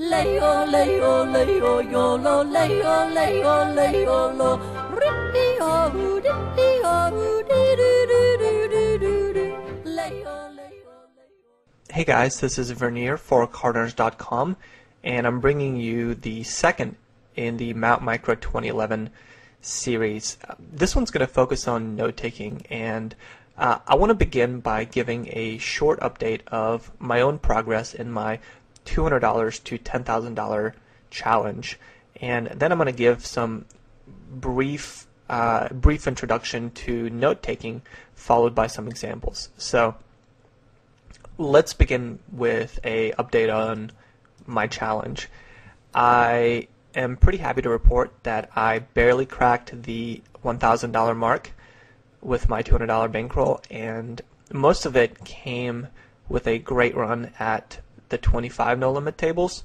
Leo, Leo, Leo, yolo, Leo, Leo, Leo, lo. Rippy-o, dippy-o, dee-doo-doo-doo-doo-doo. Leo, Leo, Leo. Hey guys, this is Verneer for CardRunners.com, and I'm bringing you the second in the Mount Micro 2011 series. This one's going to focus on note-taking, and I want to begin by giving a short update of my own progress in my $200 to $10,000 challenge, and then I'm going to give some brief introduction to note-taking, followed by some examples. So let's begin with a update on my challenge. I am pretty happy to report that I barely cracked the $1,000 mark with my $200 bankroll, and most of it came with a great run at the 25 no limit tables.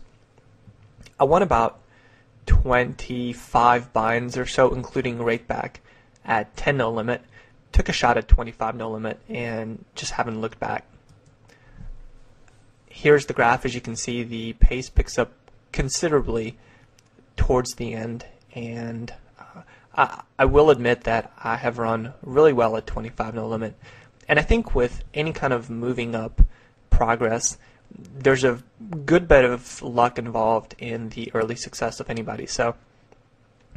I won about 25 binds or so, including rake back at 10 no limit, took a shot at 25 no limit, and just haven't looked back. Here's the graph. As you can see, the pace picks up considerably towards the end, and I will admit that I have run really well at 25 no limit, and I think with any kind of moving up progress, there's a good bit of luck involved in the early success of anybody. So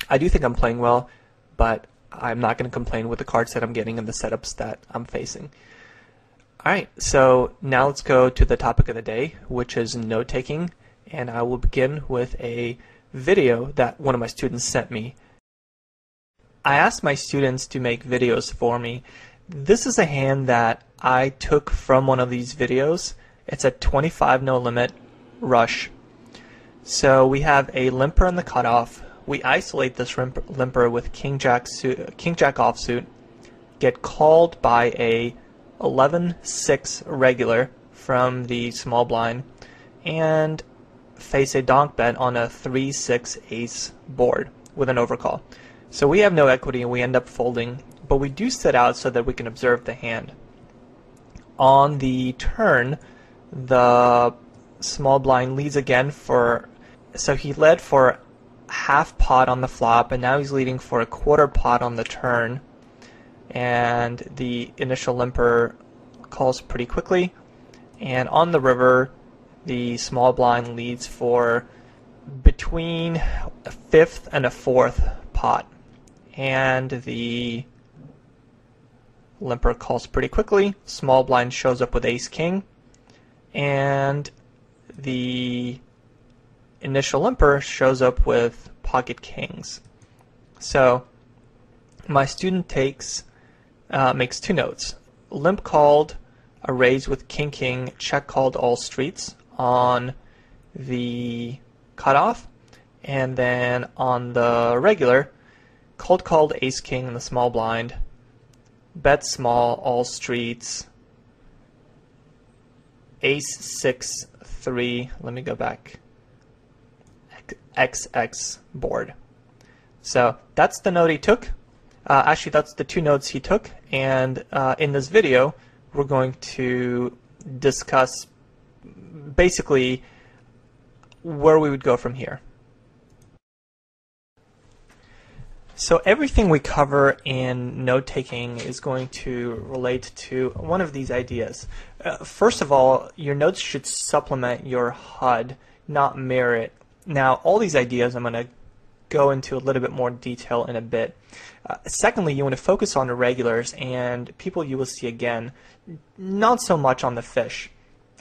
I do think I'm playing well, but I'm not going to complain with the cards that I'm getting and the setups that I'm facing. Alright, so now let's go to the topic of the day, which is note-taking, and I will begin with a video that one of my students sent me. I asked my students to make videos for me. This is a hand that I took from one of these videos. It's a 25 no limit rush. So we have a limper in the cutoff. We isolate this limper with king jack offsuit, get called by a 11-6 regular from the small blind, and face a donk bet on a 3-6 ace board with an overcall. So we have no equity and we end up folding, but we do sit out so that we can observe the hand. On the turn, the small blind leads again so he led for half pot on the flop, and now he's leading for a quarter pot on the turn, and the initial limper calls pretty quickly, and on the river the small blind leads for between a fifth and a fourth pot, and the limper calls pretty quickly. Small blind shows up with ace king, and the initial limper shows up with pocket kings. So my student makes two notes. Limp called a raise with king king, check called all streets on the cutoff, and then on the regular, cold called ace king in the small blind, bet small all streets, ace 6 3, let me go back, XX board. So that's the note he took. Actually, that's the two notes he took, and in this video we're going to discuss basically where we would go from here. So everything we cover in note-taking is going to relate to one of these ideas. First of all, your notes should supplement your HUD, not mirror it. Now, all these ideas I'm going to go into a little bit more detail in a bit. Secondly, you want to focus on irregulars and people you will see again, not so much on the fish.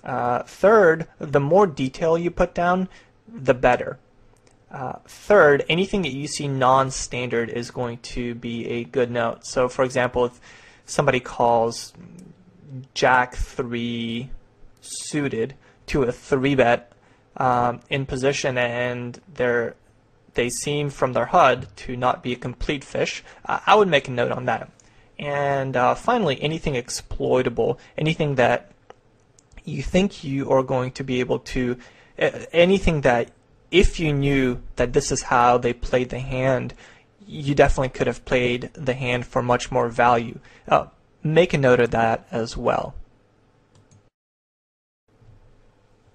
Third, the more detail you put down, the better. Third, anything that you see non-standard is going to be a good note. So for example, if somebody calls Jack 3 suited to a 3-bet in position, and they seem from their HUD to not be a complete fish, I would make a note on that. And finally, anything exploitable, anything that you think you are going to be able to, anything that if you knew that this is how they played the hand, you definitely could have played the hand for much more value. Make a note of that as well.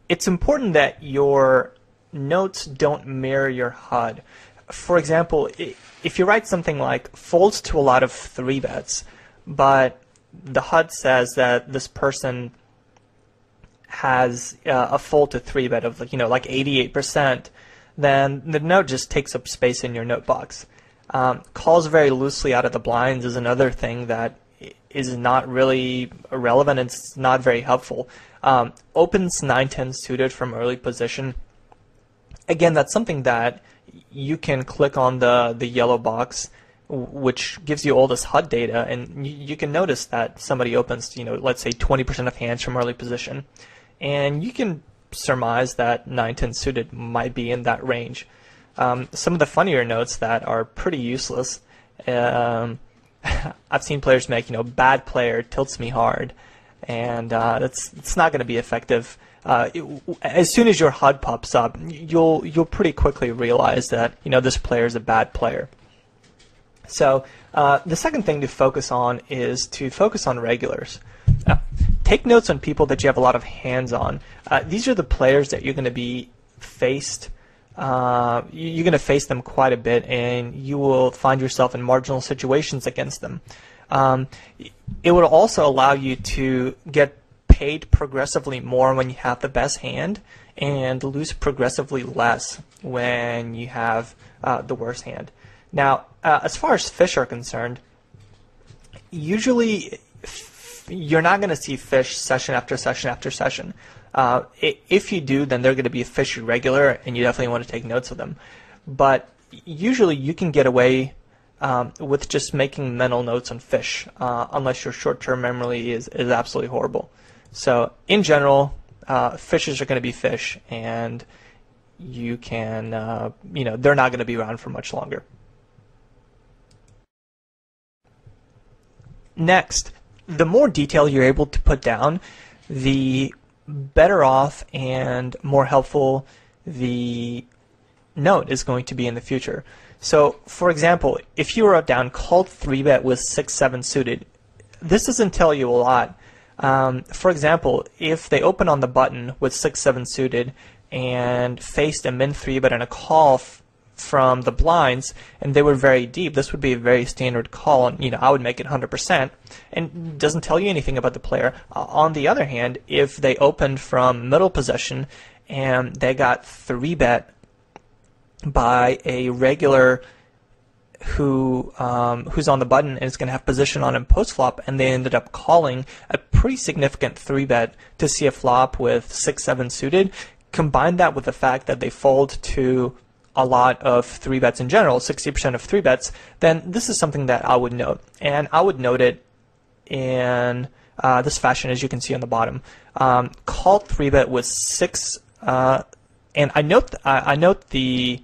It's important that your notes don't mirror your HUD. For example, if you write something like folds to a lot of 3-bets, but the HUD says that this person has a fold to 3-bet of like 88%, then the note just takes up space in your note box. Calls very loosely out of the blinds is another thing that is not really relevant. It's not very helpful. Opens 9-10 suited from early position. Again, that's something that you can click on the yellow box, which gives you all this HUD data, and you can notice that somebody opens, let's say 20% of hands from early position, and you can surmise that 9-10 suited might be in that range. Some of the funnier notes that are pretty useless, I've seen players make, bad player tilts me hard, and it's not going to be effective. As soon as your HUD pops up, you'll pretty quickly realize that this player is a bad player. So the second thing to focus on is to focus on regulars. Take notes on people that you have a lot of hands on. These are the players that you're going to be faced. You're going to face them quite a bit, and you will find yourself in marginal situations against them. It would also allow you to get paid progressively more when you have the best hand, and lose progressively less when you have the worst hand. Now, as far as fish are concerned, usually you're not going to see fish session after session after session. If you do, then they're going to be fish regular, and you definitely want to take notes of them. But usually you can get away with just making mental notes on fish, unless your short-term memory is absolutely horrible. So in general, fishes are going to be fish, and you can, they're not going to be around for much longer. Next, the more detail you're able to put down, the better off and more helpful the note is going to be in the future. So, for example, if you wrote down called 3-bet with 6-7 suited, this doesn't tell you a lot. For example, if they open on the button with 6-7 suited and faced a min 3-bet and a call from the blinds, and they were very deep, this would be a very standard call, and I would make it 100%, and doesn't tell you anything about the player. On the other hand, if they opened from middle possession and they got 3-bet by a regular who's on the button and is going to have position on him post flop, and they ended up calling a pretty significant 3-bet to see a flop with 6-7 suited, combine that with the fact that they fold to a lot of 3-bets in general, 60% of 3-bets, then this is something that I would note. And I would note it in this fashion, as you can see on the bottom. Called 3-bet with 6, and I note the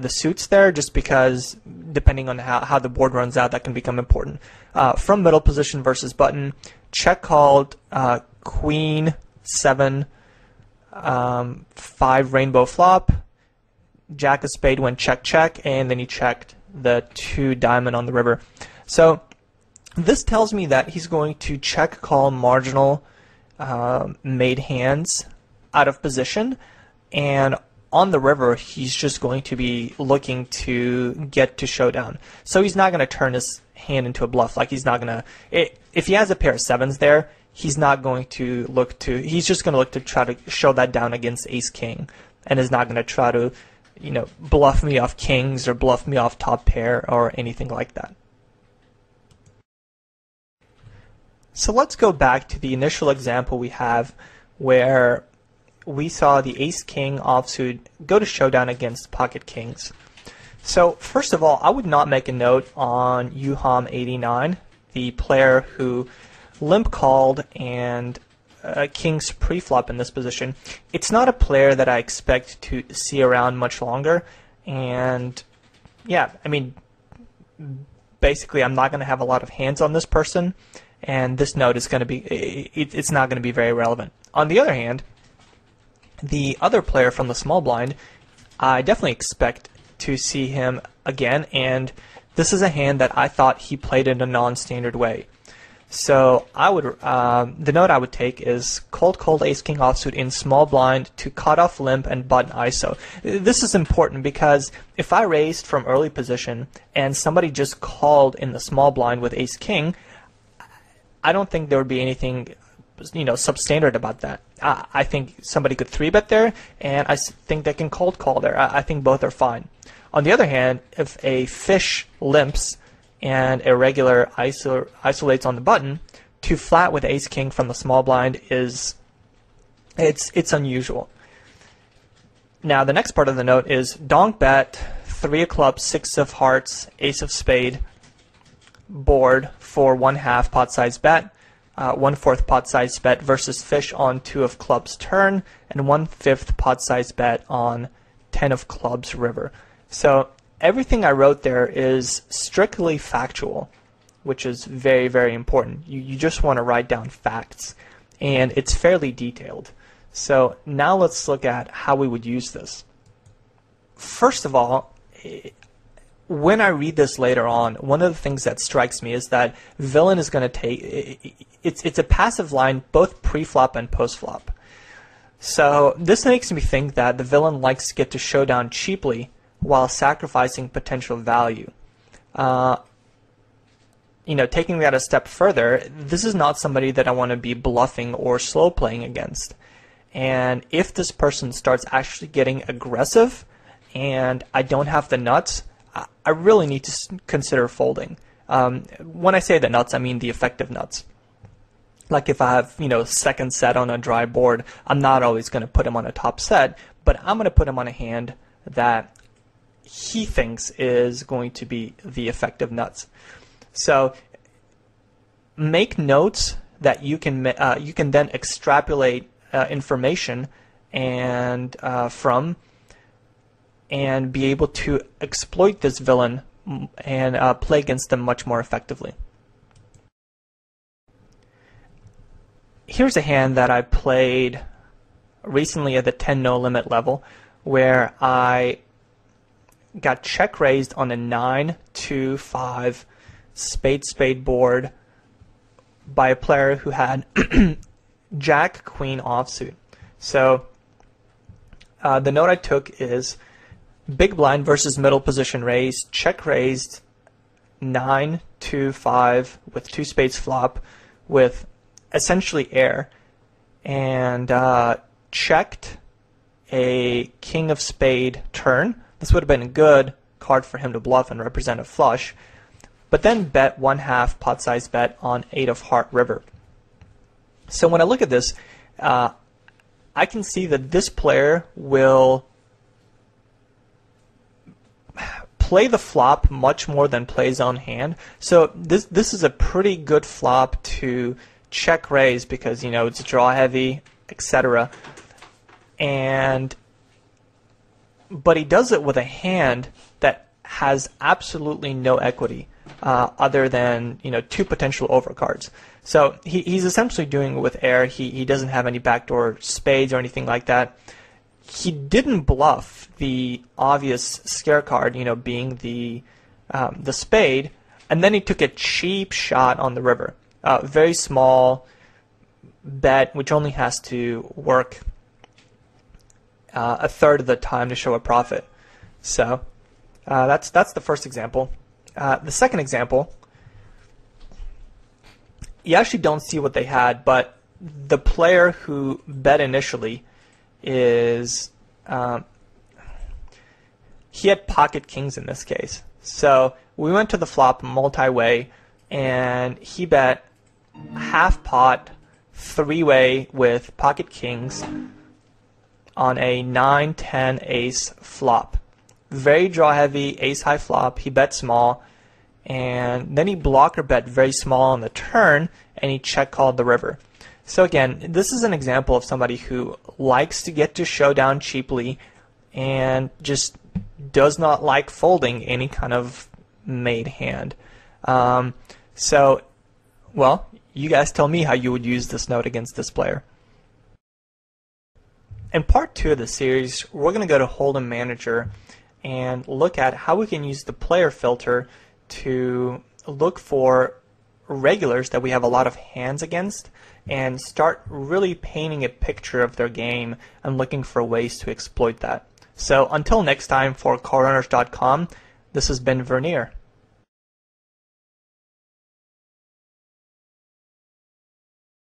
suits there, just because depending on how the board runs out, that can become important. From middle position versus button, check called Queen 7, 5 rainbow flop, Jack of spade went check check, and then he checked the 2 diamond on the river. So this tells me that he's going to check call marginal made hands out of position, and on the river he's just going to be looking to get to showdown. So he's not going to turn his hand into a bluff. Like, he's not going to, if he has a pair of 7s there, he's not going to look to, he's just going to look to try to show that down against ace king, and is not going to try to, bluff me off kings or bluff me off top pair or anything like that. So let's go back to the initial example we have where we saw the ace king offsuit go to showdown against pocket kings. So first of all, I would not make a note on Yuham89, the player who limp called and kings pre-flop in this position. It's not a player that I expect to see around much longer, and yeah, I mean, basically I'm not going to have a lot of hands on this person, and this note is going to be, it's not going to be very relevant. On the other hand, the other player from the small blind, I definitely expect to see him again, and this is a hand that I thought he played in a non-standard way. So I would the note I would take is cold ace king offsuit in small blind to cut off limp and button ISO. This is important because if I raised from early position and somebody just called in the small blind with ace king, I don't think there would be anything substandard about that. I think somebody could 3-bet there, and I think they can cold call there. I think both are fine. On the other hand, if a fish limps and a regular isolates on the button, to flat with ace king from the small blind it's unusual. Now the next part of the note is donk bet, 3 of clubs, 6 of hearts, ace of spade board for 1/2 pot size bet, 1/4 pot size bet versus fish on 2 of clubs turn, and 1/5 pot size bet on 10 of clubs river. So everything I wrote there is strictly factual, which is very, very important. You just want to write down facts, and it's fairly detailed. So now let's look at how we would use this. First of all, when I read this later on, one of the things that strikes me is that villain is going to take, it's a passive line both pre-flop and post-flop. So this makes me think that the villain likes to get to showdown cheaply while sacrificing potential value. Taking that a step further, this is not somebody that I want to be bluffing or slow playing against. And if this person starts actually getting aggressive and I don't have the nuts, I really need to consider folding. When I say the nuts, I mean the effective nuts. Like if I have, second set on a dry board, I'm not always going to put him on a top set, but I'm going to put him on a hand that he thinks is going to be the effective nuts. So make notes that you can then extrapolate information and from and be able to exploit this villain and play against them much more effectively. Here's a hand that I played recently at the 10 no limit level where I got check raised on a 9-2-5 spade board by a player who had Jack Queen offsuit. So the note I took is big blind versus middle position raised, check raised 9-2-5 with 2 spades flop with essentially air, and checked a king of spade turn. This would have been a good card for him to bluff and represent a flush, but then bet 1/2 pot size bet on 8 of heart river. So when I look at this, I can see that this player will play the flop much more than play his own hand. So this is a pretty good flop to check raise because it's draw heavy, etc. But he does it with a hand that has absolutely no equity other than 2 potential overcards. So he's essentially doing it with air. He doesn't have any backdoor spades or anything like that. He didn't bluff the obvious scare card, being the spade, and then he took a cheap shot on the river. Very small bet, which only has to work a third of the time to show a profit. So that's the first example. The second example, you actually don't see what they had, but the player who bet initially is he had pocket kings in this case. So we went to the flop multi-way, and he bet half pot 3-way with pocket kings on a 9-10 ace flop. Very draw heavy, ace high flop. He bet small, and then he blocker bet very small on the turn, and he check called the river. So again, this is an example of somebody who likes to get to showdown cheaply and just does not like folding any kind of made hand. So, well, you guys tell me how you would use this note against this player. In part 2 of the series, we're going to go to Hold'em Manager and look at how we can use the player filter to look for regulars that we have a lot of hands against and start really painting a picture of their game and looking for ways to exploit that. So until next time, for CardRunners.com, this has been Verneer.